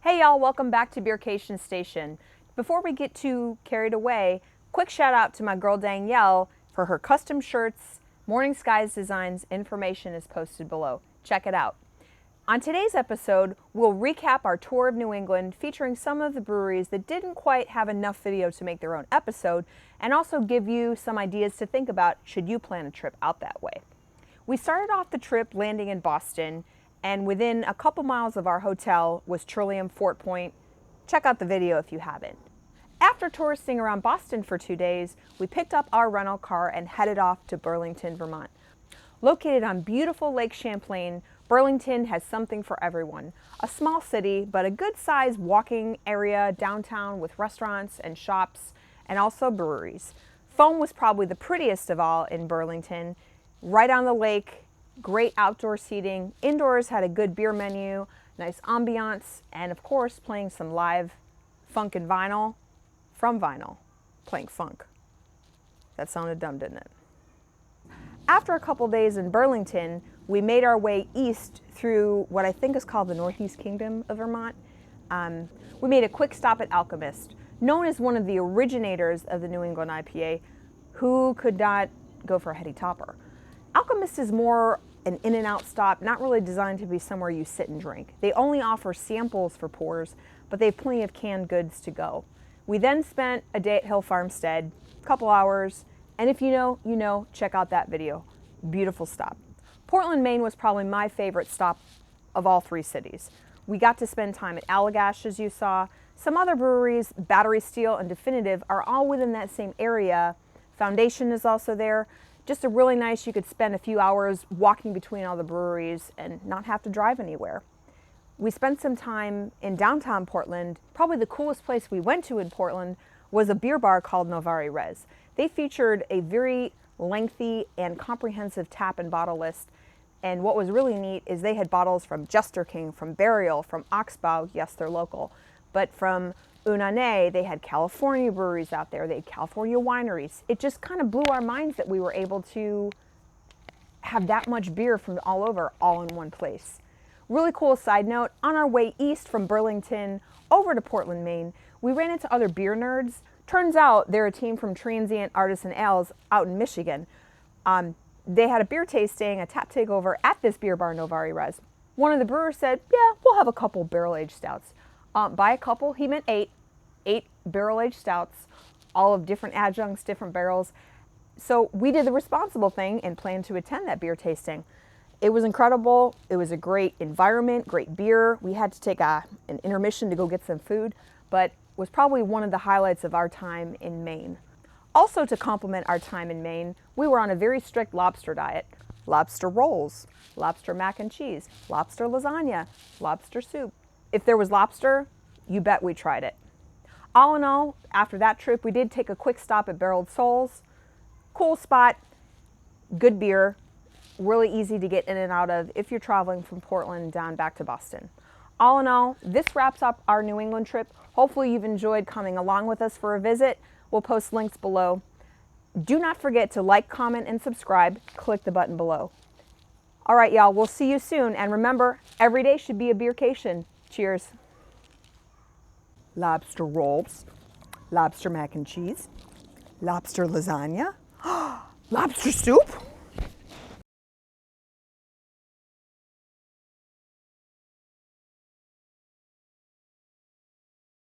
Hey y'all, welcome back to Beercation Station. Before we get too carried away, quick shout out to my girl Danielle for her custom shirts, Morning Skies designs. Information is posted below. Check it out. On today's episode, we'll recap our tour of New England featuring some of the breweries that didn't quite have enough video to make their own episode, and also give you some ideas to think about should you plan a trip out that way. We started off the trip landing in Boston, and within a couple miles of our hotel was Trillium Fort Point. Check out the video if you haven't. After touristing around Boston for 2 days, we picked up our rental car and headed off to Burlington, Vermont. Located on beautiful Lake Champlain, Burlington has something for everyone. A small city, but a good-sized walking area downtown with restaurants and shops, and also breweries. Foam was probably the prettiest of all in Burlington, right on the lake. Great outdoor seating. Indoors had a good beer menu, nice ambiance, and of course playing some live funk and vinyl from vinyl, playing funk. That sounded dumb, didn't it? After a couple days in Burlington, we made our way east through what I think is called the Northeast Kingdom of Vermont. We made a quick stop at Alchemist, known as one of the originators of the New England IPA. Who could not go for a heady topper? Alchemist is more an in-and-out stop, not really designed to be somewhere you sit and drink. They only offer samples for pours, but they have plenty of canned goods to go. We then spent a day at Hill Farmstead, a couple hours, and if you know, you know, check out that video. Beautiful stop. Portland, Maine was probably my favorite stop of all three cities. We got to spend time at Allagash, as you saw. Some other breweries, Battery, Steele, and Definitive, are all within that same area. Foundation is also there. Just a really nice, you could spend a few hours walking between all the breweries and not have to drive anywhere. We spent some time in downtown Portland. Probably the coolest place we went to in Portland was a beer bar called Novari Res. They featured a very lengthy and comprehensive tap and bottle list. And what was really neat is they had bottles from Jester King, from Burial, from Oxbow, yes, they're local, but from Unane. They had California breweries out there. They had California wineries. It just kind of blew our minds that we were able to have that much beer from all over, all in one place. Really cool side note, on our way east from Burlington over to Portland, Maine, we ran into other beer nerds. Turns out they're a team from Transient Artisan Ales out in Michigan. They had a beer tasting, a tap takeover at this beer bar, Novari Res. One of the brewers said, yeah, we'll have a couple barrel-aged stouts. By a couple, he meant eight barrel-aged stouts, all of different adjuncts, different barrels. So we did the responsible thing and planned to attend that beer tasting. It was incredible. It was a great environment, great beer. We had to take an intermission to go get some food, but was probably one of the highlights of our time in Maine. Also, to complement our time in Maine, we were on a very strict lobster diet. Lobster rolls, lobster mac and cheese, lobster lasagna, lobster soup. If there was lobster, you bet we tried it. All in all, after that trip, we did take a quick stop at Barreled Souls. Cool spot, good beer, really easy to get in and out of if you're traveling from Portland down back to Boston. All in all, this wraps up our New England trip. Hopefully you've enjoyed coming along with us for a visit. We'll post links below. Do not forget to like, comment, and subscribe. Click the button below. All right, y'all, we'll see you soon. And remember, every day should be a beercation. Cheers. Lobster rolls, lobster mac and cheese, lobster lasagna, lobster soup.